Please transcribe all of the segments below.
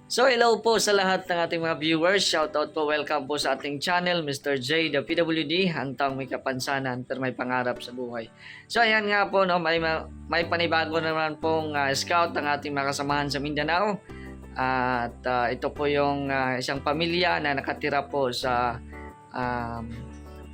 So hello po sa lahat ng ating mga viewers. Shoutout po, welcome po sa ating channel, Mr. J, the PWD, ang taong may kapansanan pero may pangarap sa buhay. So ayan nga po, no, may panibago naman pong scout ang ating mga kasamahan sa Mindanao. At ito po yung isang pamilya na nakatira po sa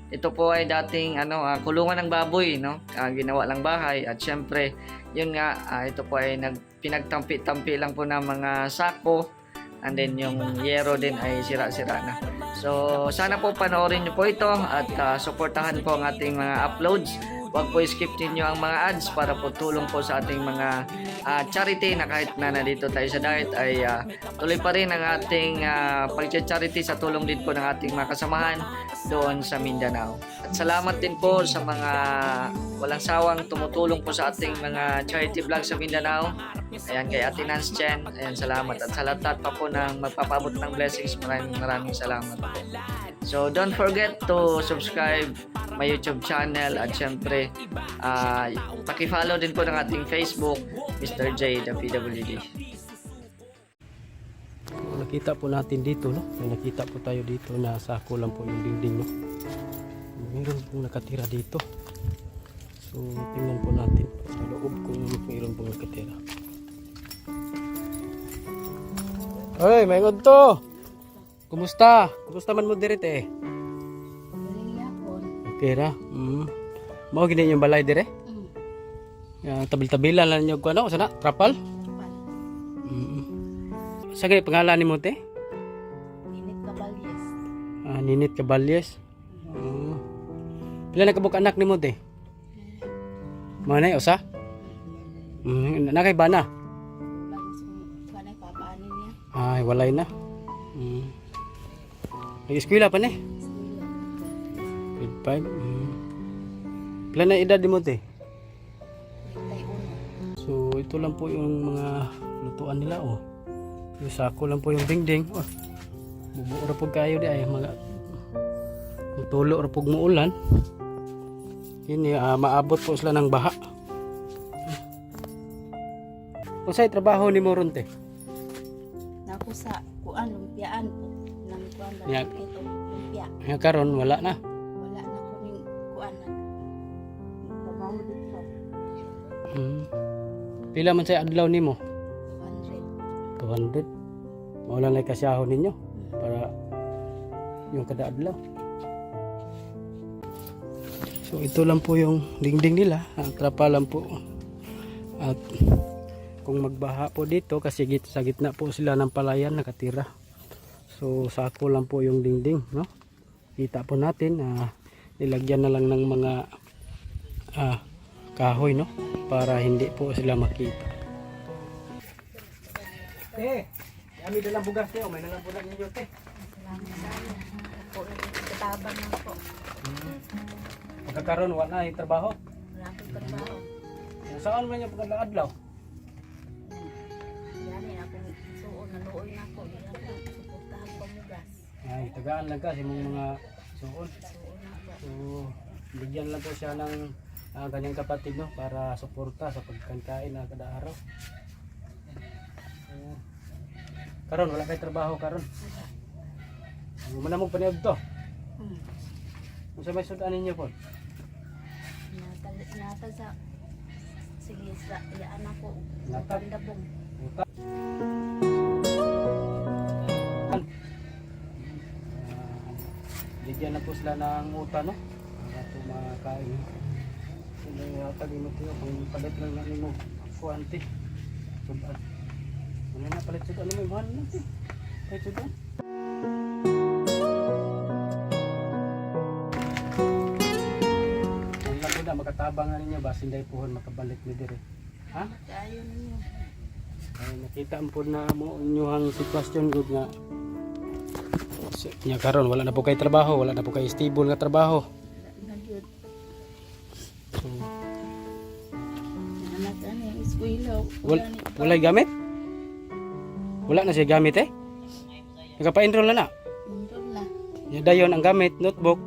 ito po ay dating kulungan ng baboy, no? Ginawa lang bahay at syempre yun nga ito po ay pinagtampi-tampi lang po ng mga sako. And then yung yero din ay sira-sira na. So sana po panoorin nyo po ito at suportahan po ang ating mga uploads. Huwag po skip niyo ang mga ads para po tulong po sa ating mga charity na kahit na nandito tayo sa diet ay tuloy pa rin ang ating pag-charity sa tulong din po ng ating mga kasamahan doon sa Mindanao. At salamat din po sa mga walang sawang tumutulong po sa ating mga charity vlog sa Mindanao. Ayan, kay Ate Nance Chen, ayan, salamat. At sa lahat pa po ng magpapabot ng blessings, maraming salamat po. So don't forget to subscribe my YouTube channel at syempre paki-follow din po ng ating Facebook, Mr. J, the PWD. Nakita po natin dito, no? May nakita po tayo dito na sako lang po yung dingding, no? Meron pong nakatira dito. So tingnan po natin sa loob kung meron pong nakatira. Hoy, may to. Kumusta? Kumusta man mo diri te? Okay ra. Mao gini yung balay dire? Tabil-tabilan lang niyo ko ano, sana trapal. Sa kay pangalan nimo te? Ninit Caballes. Ninit Caballes. Pila na kabuk anak nimo te? Manay usa? Nakay bana? Panay papaanin niya. Ay, walay na. Nag-eskwela pa ni? Grade 5. Pila na edad mo te? 31. So, ito lang po yung mga lutuan nila, oh. Yung sako lang po yung dingding. Oh, bubuo ra po kayo di ay mga tulo ra po muulan. Kini maabot po sila ng baha. Unsay trabaho ni mo ron te? Nako sa kuan lumpiaan po. Nang kuan ba Yeah. ito lumpia. Nga karon wala na. Wala na ko ning kuan na. Trabaho dito. Pila man say adlaw nimo? 200. 200. Mawala na kasyahon ninyo para yung kada adlaw. So ito lang po yung dingding nila, ang trapa lang po. At kung magbaha po dito kasi sa gitna po sila ng palayan nakatira. So sako lang po yung dingding, no? Kita po natin nilagyan na lang ng mga kahoy, no? Para hindi po sila makita. Kami dalang bugas niyo, may nalang bugas niyo te. Po katabang na po. Pagkakaroon wala yung trabaho. Wala ko trabaho. Saan man yung pagkakadlaw? Yani ako suon na luoy na ko. Suportahan ko mugas. Ay, tagaan lang kasi mong mga suon. Suon na po. So, bigyan lang po siya ng kanyang kapatid, no, para suporta sa pagkain na kada araw. Karon wala kay trabaho karon. Muna mo paniod to. Kung sa may sudan ninyo po. Nata sa sige sa iyaan ako. Natag. Pandabong. Bigyan na po sila ng uta, no? Para po makakain. Sila yung tagi mo tiyo. Kung palit lang namin mo. Kuwanti. Sudan. Wala na palit sudan. Ano may mahal natin? Palit sudan. Ang lang po na makatabang nga ninyo. Basin dahil pohon makabalik ni dire. Ha? Kayo ninyo. Ay, nakita po na mo inyong sitwasyon good nga. Nya karon wala na po kay trabaho, wala na po kay stable nga trabaho. Nagyod. So, Anak ani eskwela. wala gamit? Wala na siya gamit eh? Nagapa-enroll na na. Enroll na. Nya dayon ang gamit, notebook.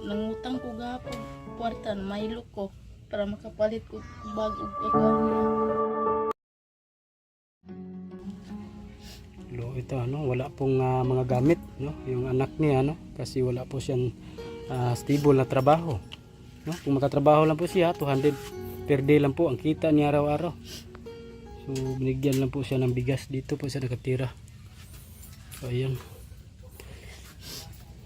Nangutang ko gapon. Kwartan maylo ko para makapalit ko bag ug ako. Ito ano, wala pong mga gamit, no? Yung anak niya, no? Kasi wala po siyang stable na trabaho, no? Kung makatrabaho lang po siya, 200 per day lang po ang kita niya araw-araw. So binigyan lang po siya ng bigas, dito po siya nakatira. So ayan.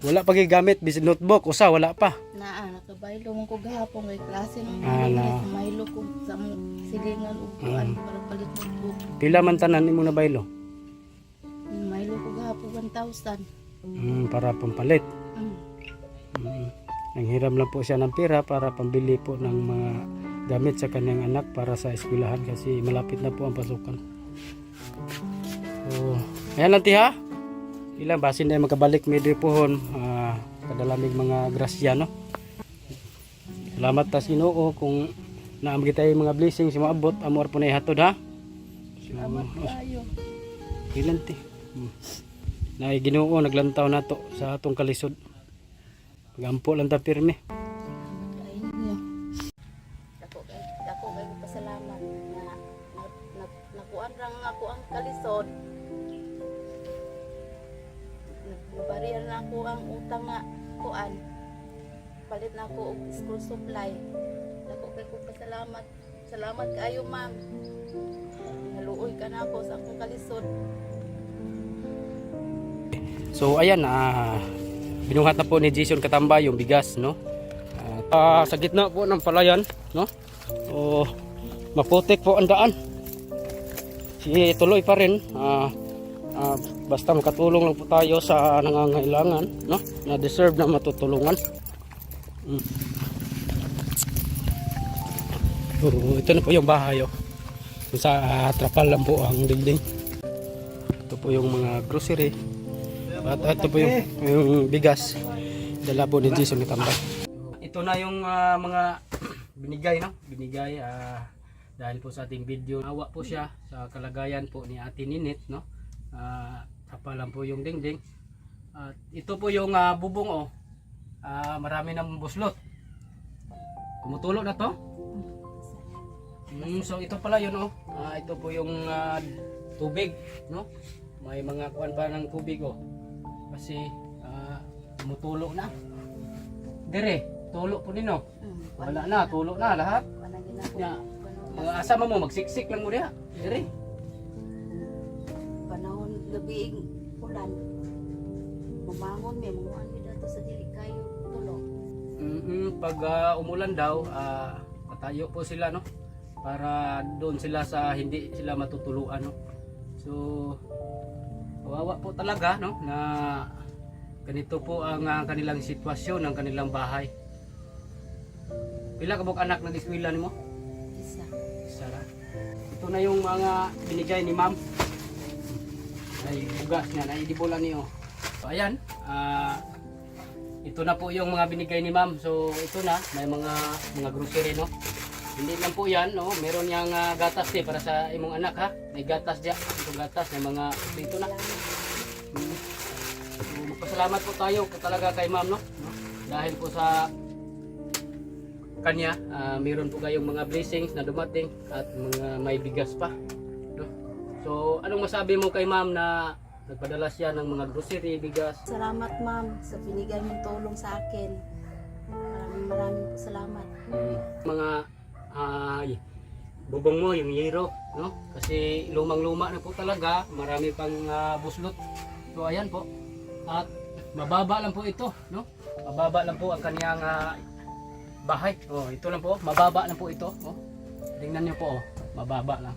Wala pa gamit, bis notebook, usa wala pa. Nakabaylo mo ko gahapon may klase ng na. maylo ko sa silingan ug kuan para palit notebook. Pila man tanan imong nabaylo? Maylo ko gahapon 1,000. Para pampalit. Mm. Nanghiram lang po siya ng pera para pambili po ng mga gamit sa kanyang anak para sa eskwelahan kasi malapit na po ang pasukan. So, ayan lang tiha. Ilang basin na magkabalik medyo pohon kadalamig mga grasya, no? Salamat ta Ginoo kung naamgi tayo mga blessings maabot amor po na ihatod ha. Salamat kayo. Ilan ti? Na Ginoo naglantaw nato sa atong kalisod. Gampo lang ta pirme. Dako kay pasalamat na nakuan ra nga ako ang kalisod. Nagbariyar na ako ang utang nga kuan. Palit na ako og school supply. Dako kay ko pasalamat. Salamat kaayo ma'am. Naluoy ka na ako sa akong kalisod. So ayan binuhat na po ni Jason Katambay yung bigas, no? Sa gitna po ng palayan, no? O maputik po ang daan. Si tuloy pa rin. Basta makatulong lang po tayo sa nangangailangan, no? Na deserve na matutulungan. Ito na po yung bahay, oh. Sa trapal lang po ang dingding. Ito po yung mga grocery. At ito po yung bigas. Dala po ni Jason Katambay. Ito na yung mga binigay, no? Binigay dahil po sa ating video. Awa po siya sa kalagayan po ni Ate Ninit, no? Trapal lang po yung dingding. At ito po yung bubong, oh. Marami ng buslot. Tumutulo na to. So ito pala yun, oh. Ito po yung tubig, no? May mga kuwan pa ng tubig, oh. Kasi tumutulo na. Dire, tulo po nino. Wala na, tulo na lahat. Ya, mga asama mo magsiksik lang mo diha. Dire. Panahon gabi ulan. Bumangon may mga ano dito sa dili kayo tulo. Pag umulan daw, patayo po sila, no? Para doon sila sa hindi sila matutuluan, no? So kawawa po talaga, no, na ganito po ang kanilang sitwasyon ng kanilang bahay. Pila ka buk anak nag-eskwela nimo? Isa. Isa ra. Ito na yung mga binigay ni ma'am. Ay bugas niya, na idibola niyo. So ayan, ito na po yung mga binigay ni ma'am. So ito na, may mga grocery, no. Hindi lang po yan, no? Meron yang gatas para sa imong anak, ha? May gatas diya. Ito gatas, may mga ito na. So, magpasalamat po tayo talaga kay ma'am, no? Dahil po sa kanya, meron po kayong mga blessings na dumating at mga may bigas pa, no? So, anong masabi mo kay ma'am na nagpadala siya ng mga grocery, bigas? Salamat ma'am sa binigay mong tulong sa akin. Maraming salamat. Mga bubong mo, yung yero, no? Kasi lumang-luma na po talaga, marami pang buslot. So ayan po. At mababa lang po ito, no? Mababa lang po ang kaniyang bahay. Oh, ito lang po, mababa lang po ito, oh. Tingnan niyo po, oh, mababa lang.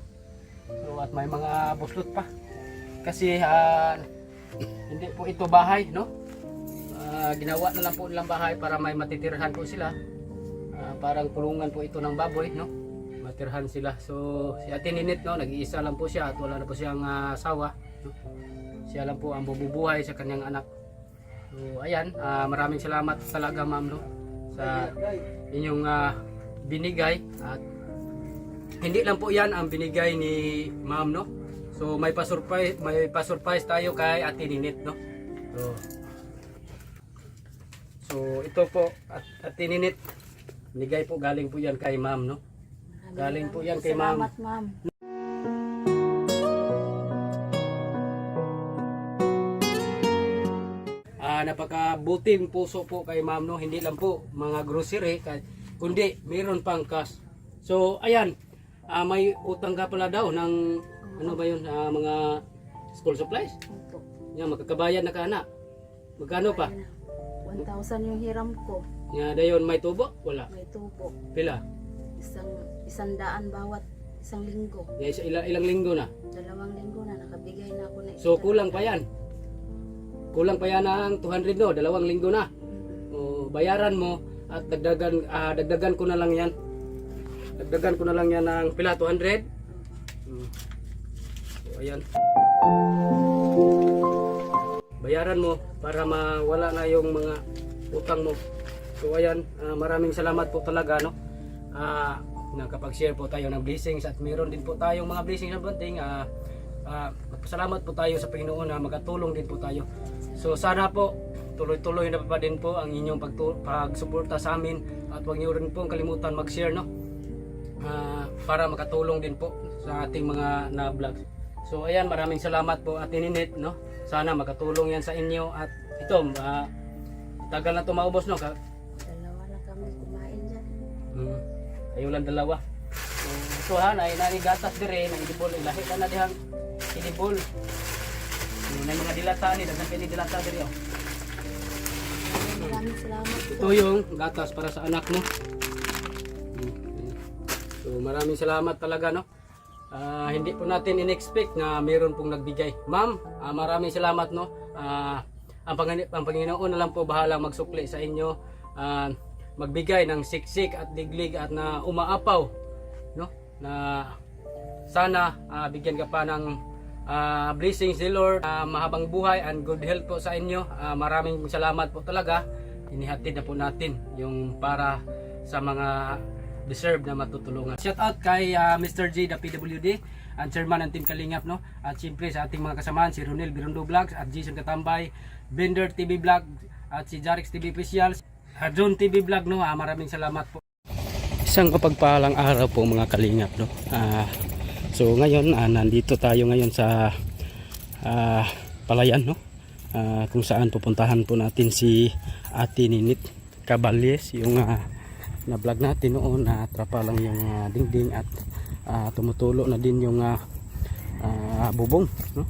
So at may mga buslot pa. Kasi hindi po ito bahay, no? Ginawa na lang po nilang bahay para may matitirhan po sila. Parang kulungan po ito ng baboy, no? Matirhan sila. So si Ate Ninit, no, nag-iisa lang po siya at wala na po siyang asawa, no? Siya lang po ang bubuhay sa kanyang anak. So ayan, maraming salamat talaga ma'am, no, sa inyong binigay. At hindi lang po yan ang binigay ni ma'am, no. So may pa-surprise tayo kay Ate Ninit, no. So ito po Ate Ninit, binigay po, galing po yan kay ma'am, no? Galing po yan kay ma'am. Salamat ma'am. napakabuting puso po kay ma'am, no? Hindi lang po mga grocery, kundi mayroon pang cash. So ayan, may utang ka pala daw ng ano ba yun, mga school supplies. Opo. Yan, magkakabayan na ka na. Magkano pa? 1,000 yung hiram ko. Yan, dayon may tubo? Wala. May tubo. Pila? Isang daan bawat isang linggo. Yan, ilang linggo na. 2 linggo na nakabigay na ako na. So kulang pa yan. Kulang pa yan ng 200, no? 2 linggo na. O, bayaran mo at dagdagan ko na lang yan. Dagdagan ko na lang yan ng pila, 200. So ayan. Bayaran mo para mawala na yung mga utang mo. So ayan, maraming salamat po talaga, no? Nakapag-share po tayo ng blessings at meron din po tayong mga blessings na banting. Salamat po tayo sa Panginoon na makatulong din po tayo. So sana po tuloy-tuloy na pa din po ang inyong pagsuporta sa amin at huwag niyo rin po kalimutan mag-share, no? Para makatulong din po sa ating mga na-vlog. So ayan, maraming salamat po Ate Ninit, no? Sana makatulong yan sa inyo at ito, tagal na ito maubos, no? Dalawa na kami kumain dyan. Kayo lang dalawa. So ha, gatas dire, naidibol, ilahi ka na dihang idibol. Na mga dilata ni, dagan kini dilata dire, oh. Maraming salamat po. Ito yung gatas para sa anak mo. So maraming salamat talaga, no? Hindi po natin in-expect na mayroon pong nagbigay. Ma'am, maraming salamat, no? Ang Panginoon na lang po bahala magsukli sa inyo, magbigay ng siksik at diglig at na umaapaw, no? Na sana bigyan ka pa ng blessings ni Lord, mahabang buhay and good health po sa inyo. Maraming salamat po talaga. Inihatid na po natin yung para sa mga deserve na matutulungan. Shout out kay Mr. J, the PWD, ang chairman ng Team Kalingap, no? At siyempre sa ating mga kasamahan, si Ronel Birundo Vlogs at Jason Katambay, Bender TV Vlog at si Jarix TV Officials, John TV Vlog, no? Maraming salamat po. Isang kapagpalang araw po mga Kalingap, no? So ngayon, nandito tayo ngayon sa Palayan, no? Kung saan pupuntahan po natin si Ate Ninit Caballes, yung na vlog natin noon na trapa lang yung dingding at tumutulo na din yung bubong, no?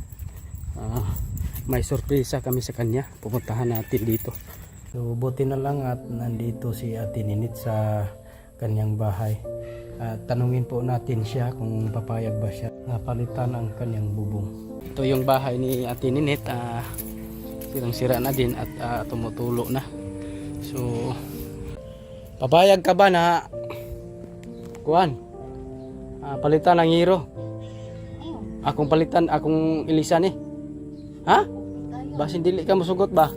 May sorpresa kami sa kanya, pupuntahan natin dito. So buti na lang at nandito si Ate Ninit sa kanyang bahay. Tanungin po natin siya kung papayag ba siya na palitan ang kanyang bubong. Ito yung bahay ni Ate Ninit, sirang-sira na din at tumutulo na. So papayag ka ba na kuan? Palitan ang hero. Akong palitan, akong ilisan eh. Ha? Basin dili ka musugot ba?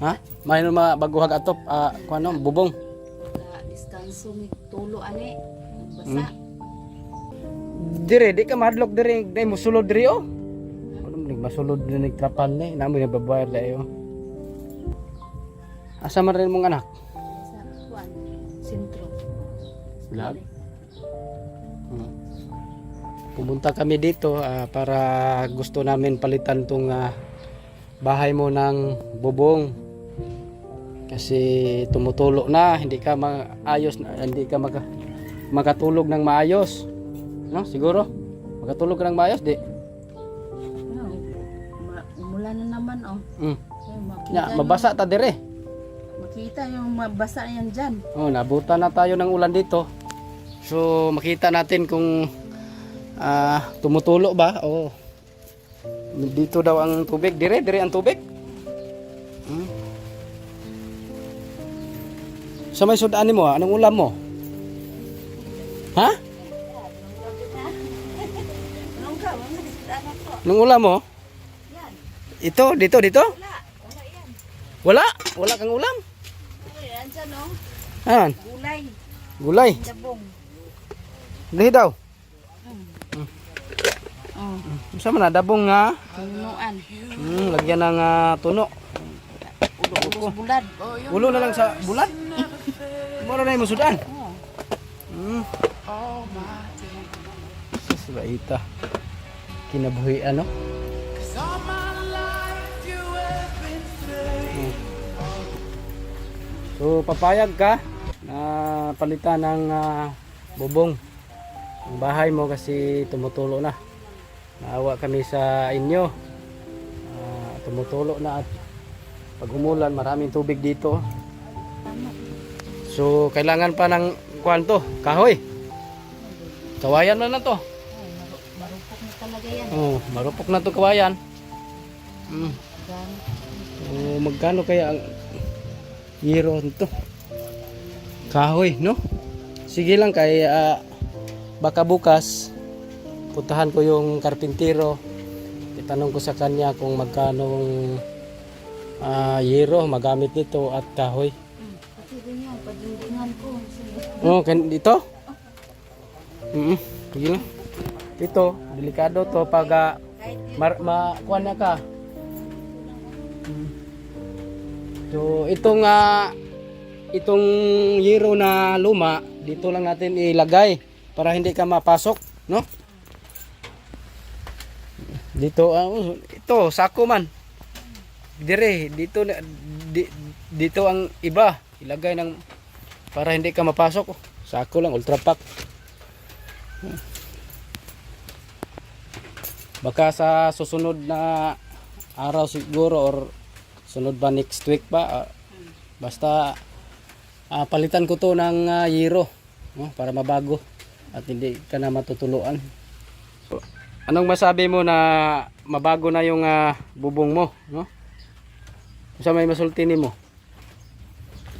Ha? May no baguhag atop kuan no bubong. Descanso mi tulo ani. Basa. Dire di ka mahadlok dire, dai musulod dire oh. Ano ning masulod ni trapan ni, namo ni babayad dayo. Asa man rin mong anak? Sa kuan, sentro. Vlog. Pumunta kami dito para gusto namin palitan tong bahay mo ng bubong. Kasi tumutulo na, hindi ka maayos, hindi ka makatulog ng maayos. No, siguro? Makatulog ka ng maayos, di? No. Umulan na naman oh. Mabasa ta dire. Makita yung mabasa yan dyan. Oh, nabutan na tayo ng ulan dito. So, makita natin kung tumutulo ba o dito daw ang tubig. Dire ang tubig. Sa may sudanin mo, anong ulam mo? Ha? Anong ulam mo? Ito, dito. Wala kang ulam. Andyan oh. Ayan. Gulay. Dabong. Dili daw. Oh. Sama na dabong nga. Tunuan. Lagyan ng tuno. Ulo bulad. Ulo na lang sa bulad. Mura na yung musudan. Sisbaita. Kinabuhi ano? So papayag ka na palitan ng bubong ang bahay mo kasi tumutulo na. Naawa kami sa inyo. Tumutulo na at pag umulan maraming tubig dito. So kailangan pa ng kwanto, kahoy. Kawayan na lang to. Marupok na talaga yan. Oh, marupok na to kawayan. Magkano kaya ang hero nito? Kahoy, no? Sige lang kay baka bukas puntahan ko yung karpintero. Itanong ko sa kanya kung magkano hero magamit nito at kahoy. Kasi din yan, padingdingan ko. Oh, dito? Sige lang. Ito, delikado to pag makuha na ka. So itong hero na luma dito lang natin ilagay para hindi ka mapasok, no? Dito ito sako man. Dire dito dito ang iba ilagay ng para hindi ka mapasok. Sako lang ultra pack. Baka sa susunod na araw siguro or sunod ba next week ba basta palitan ko to ng hero para mabago at hindi ka na matutuluan. Anong masabi mo na mabago na yung bubong mo, no? Sa may masultini mo?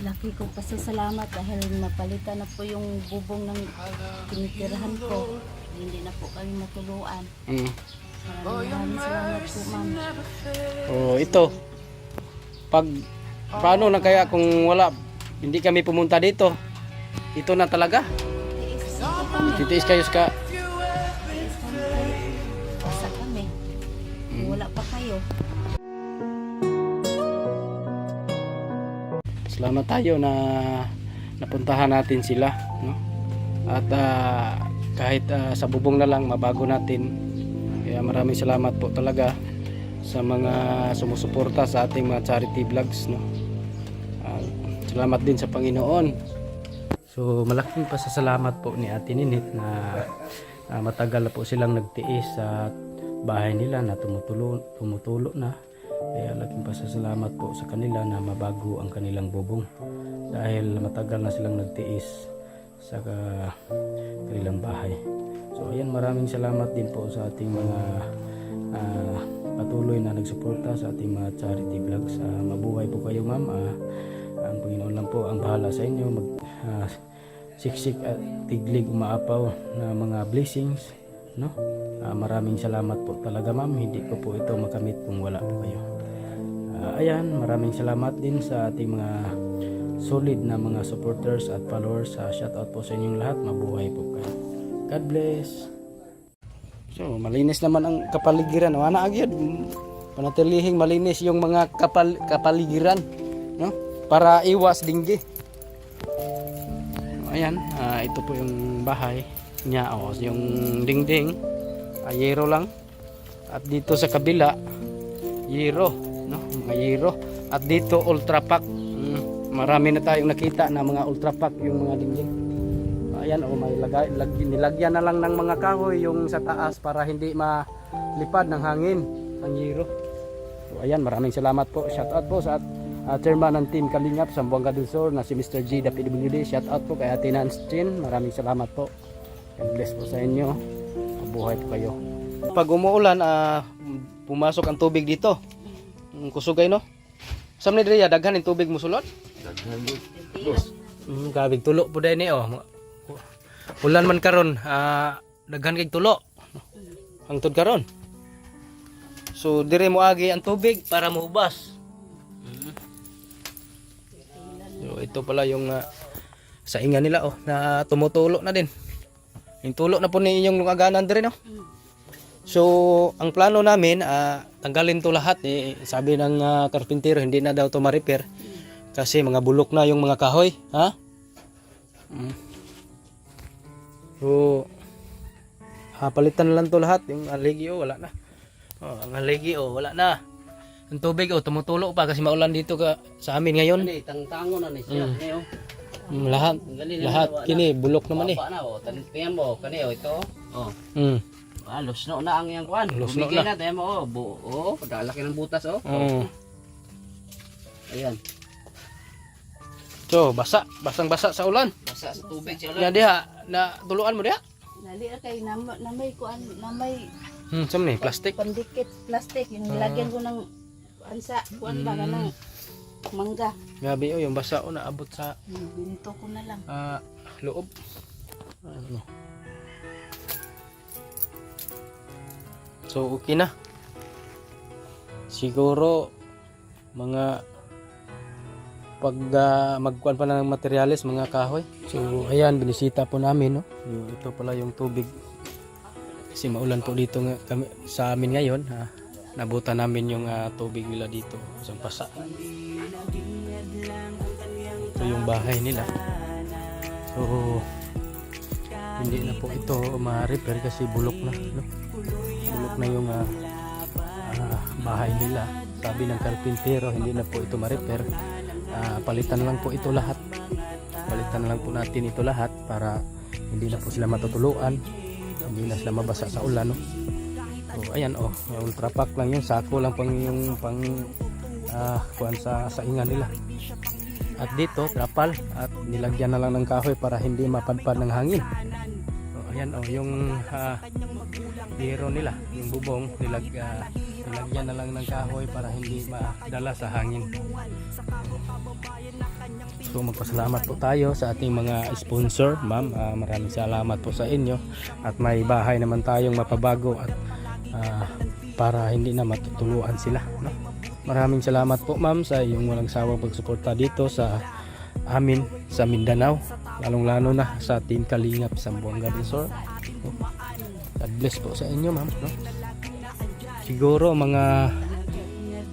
Laki ko pasasalamat dahil mapalitan na po yung bubong ng tinitirahan ko. Hindi na po kami matuluan. Maraming salamat po, ma'am. Ito. Paano na kaya kung wala, hindi kami pumunta dito? Ito na talaga. Titiis kayo sa Basta kami. Wala pa kayo. Salamat tayo na napuntahan natin sila, no? At kahit sa bubong na lang mabago natin. Kaya maraming salamat po talaga sa mga sumusuporta sa ating mga charity vlogs, no? Salamat din sa Panginoon. So malaking pasasalamat po ni Ate Ninit na matagal na po silang nagtiis sa bahay nila na tumutulo na. Kaya laking pasasalamat po sa kanila na mabago ang kanilang bubong dahil matagal na silang nagtiis sa kanilang bahay. So ayan, maraming salamat din po sa ating mga patuloy na nagsuporta sa ating mga charity vlogs. Mabuhay po kayo, ma'am. Ang Panginoon lang po ang bahala sa inyo. Siksik at tiglig umaapaw na mga blessings, no? Maraming salamat po talaga, ma'am. Hindi ko po ito makamit kung wala po kayo. Ayan, maraming salamat din sa ating mga solid na mga supporters at followers. Shout out po sa inyong lahat. Mabuhay po kayo. God bless. So, malinis naman ang kapaligiran. Ana agad panatilihing malinis yung mga kapaligiran, no? Para iwas dinggi. Ayan, ito po yung bahay niya, yung dingding, yero lang. At dito sa kabila, yero, no? Mga yero. At dito ultra pack. Marami na tayong nakita na mga ultra pack yung mga dingding. Ayan, may nilagyan na lang ng mga kahoy yung sa taas para hindi malipad ng hangin ang yero. So ayan, maraming salamat po. Shout out po sa chairman ng Team Kalingap sa Buanga del Sur na si Mr. G, the PWD. Shout out po kay Ate Nance Chin. Maraming salamat po. God bless po sa inyo. Mabuhay po kayo. Pag umuulan, pumasok ang tubig dito. Kusugay, no? Saan ni Drea, daghan yung tubig musulod? Daghan din. Kabig tulo po dahil ni, ulan man karon, daghan kay tulo. Hangtod karon. So dire mo agi ang tubig para mahubas. So ito pala yung saingan nila na tumutulo na din. Yung tulo na po ni inyong lungaganan dire, no. So ang plano namin tanggalin to lahat sabi ng karpintero hindi na daw to ma-repair kasi mga bulok na yung mga kahoy, ha? So palitan na lang to lahat, yung aligyo wala na. Oh, ang haligi oh, wala na. Ang tubig oh, tumutulo pa kasi maulan dito sa amin ngayon. Kani tangtango na ni siya. Kani oh. Lahat lahat kini bulok naman eh. Baba na oh. Tingnan mo kani oh ito. Oh. Lusno na ang iyang kuan. Lusno Bumigay na. na tayo mo oh. Oh, padalaki ng butas oh. Oo. Ayan. So, basang-basa sa ulan. Basa sa tubig siya Yan diha, na tuluan mo diha. Nali kay na may kuan, na may Saan ni plastic? pandikit plastic yung nilagyan ko ng ansa kuan ba ng mangga. Gabi oh, yung basa oh naabot sa Binito ko na lang. loob. Ano? So, okay na. Siguro mga pag magkuhan pa ng materyales, mga kahoy. So, ayan, binisita po namin, no? Ito pala yung tubig. Kasi maulan po dito sa amin ngayon, ha? Nabutan namin yung tubig nila dito, isang pasa. Ito yung bahay nila. So, hindi na po ito ma-repair kasi bulok na, no? Bulok na yung bahay nila. Sabi ng karpintero, hindi na po ito ma-repair. Palitan lang po ito lahat. Palitan lang po natin ito lahat para hindi na po sila matutuluan, hindi na sila mabasa sa ulan, no? So ayan oh, ultra pack lang yun, sako lang pang yung kuan sa ingan nila. At dito trapal at nilagyan na lang ng kahoy para hindi mapadpad ng hangin. So ayan oh, yung biro nila, yung bubong nilagyan na lang ng kahoy para hindi madala sa hangin. So magpasalamat po tayo sa ating mga sponsor, ma'am. Maraming salamat po sa inyo at may bahay naman tayong mapabago at para hindi na matutuluan sila, no? Maraming salamat po, ma'am, sa iyong walang sawang pagsuporta dito sa amin sa Mindanao, lalong-lalo na sa Team Kalingap Zamboanga Resort. God bless po sa inyo, ma'am, no? Siguro mga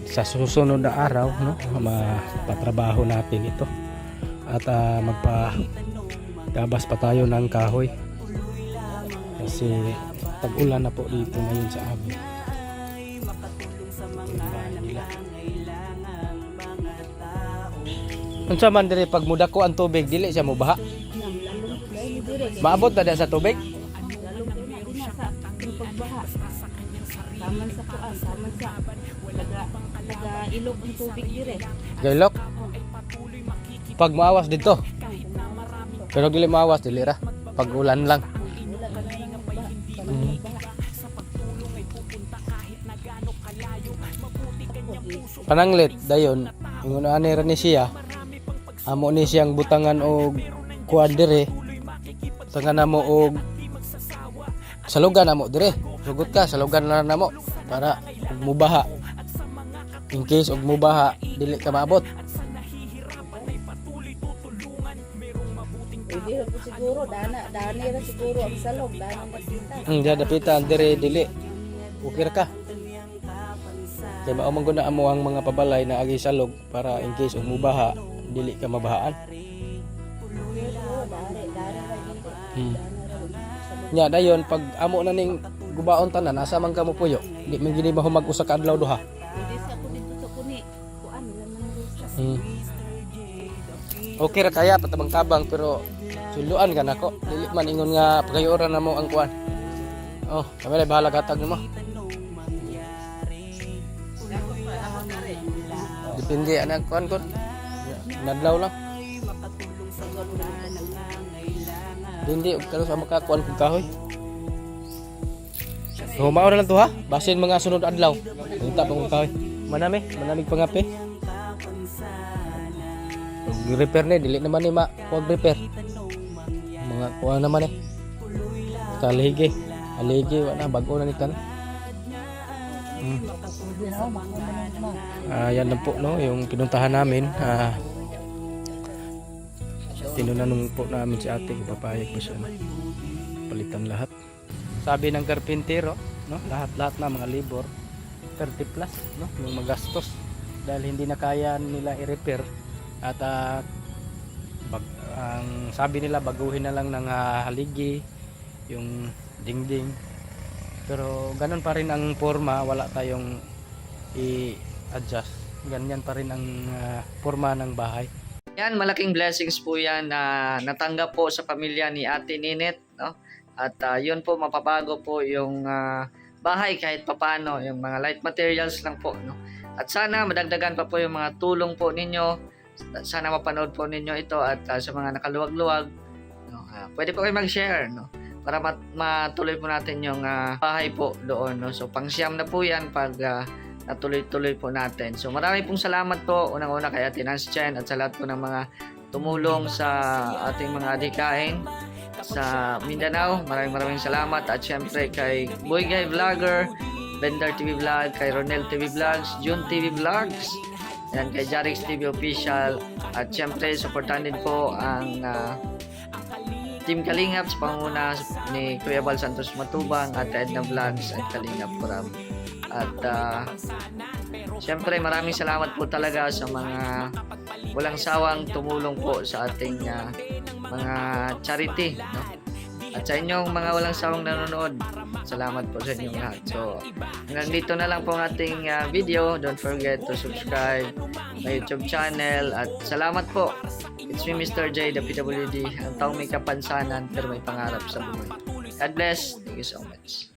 sa susunod na araw, no, mapatrabaho natin ito at magpagabas pa tayo ng kahoy kasi tag-ulan na po dito ngayon sa amin. Unsa man diri pag mudako ang tubig dili siya mobaha? Maabot na diya sa tubig? Lalong na sa pagbaha. Taman sa kuan, taman sa taga ilog ang tubig dire. Gailok? Pag maawas dito. Pero dili maawas dili ra. Pag ulan lang. Wala ka na lang baha. Pananglit dayon ingon ani ra ni siya. Amo ni siyang butangan og kuan dire. Butangan namo og salugan namo dire. Sugot ka salugan na namo para ug mubaha. In case og mubaha dili ka maabot. Pwede po siguro dani ra siguro ang salog, dani na kita. Dia dapitan dire dili. Ukir ka. Kay mao man gud na amo ang mga pabalay na agi salog para in case og mubaha dili ka mabahaan. Nya dayon pag amo na ning gubaon tanan asa man ka mo puyo. Di man gini mahumag usa ka adlaw duha. Pwede sa ko dito sa kuni. Kuan naman gusto. Okay ra kaya patabang-tabang pero suluan ka nako. Dili man ingon nga pagayoran na mo ang kuan. Oh, kami bahala katag nimo. Depende anak kuan ko. Nadlaw lang. Hindi og sa makakuan kog kahoy. So mao na lang to ha. Basin mga sunod adlaw. Unta pa kog kahoy. Manamig pangapi. Repair ni dili naman ni repair. Mga kuha naman eh. Taligi wala bag-o na ni tan. Yan lang po no yung pinuntahan namin. Tinunanong po namin si ate kung papayag pa siya na palitan lahat. Sabi ng karpintero, no, lahat na mga labor 30 plus, no, yung magastos dahil hindi na kaya nila i-repair at ang sabi nila baguhin na lang ng haligi yung dingding Pero ganun pa rin ang forma, wala tayong i-adjust. Ganyan pa rin ang forma ng bahay. Yan, malaking blessings po yan na natanggap po sa pamilya ni Ate Ninit, no? At yun po, mapabago po yung bahay kahit papano, yung mga light materials lang po, no? At sana madagdagan pa po yung mga tulong po ninyo. Sana mapanood po ninyo ito at sa mga nakaluwag-luwag, no? Pwede po kayo mag-share, no? Para matuloy po natin yung bahay po doon, no? So pang-siyam na po yan pag natuloy-tuloy po natin. So marami pong salamat po unang-una kay Ate Nance Chen at sa lahat po ng mga tumulong sa ating mga adhikain sa Mindanao. Maraming salamat at syempre kay Boy Guy Vlogger, Bender TV Vlog, kay Ronel TV Vlogs, June TV Vlogs, yan, kay Jarix TV Official at syempre supportan din po ang Team Kalingap sa panguna ni Kuya Bal Santos Matubang at Edna Vlogs at Kalingap Kurab. At syempre maraming salamat po talaga sa mga walang sawang tumulong po sa ating mga charity, no? At sa inyong mga walang sawang nanonood, salamat po sa inyong lahat. So hanggang dito na lang po ang ating video. Don't forget to subscribe my YouTube channel at salamat po. It's me, Mr. J, the PWD, ang taong may kapansanan pero may pangarap sa buhay. God bless. Thank you so much.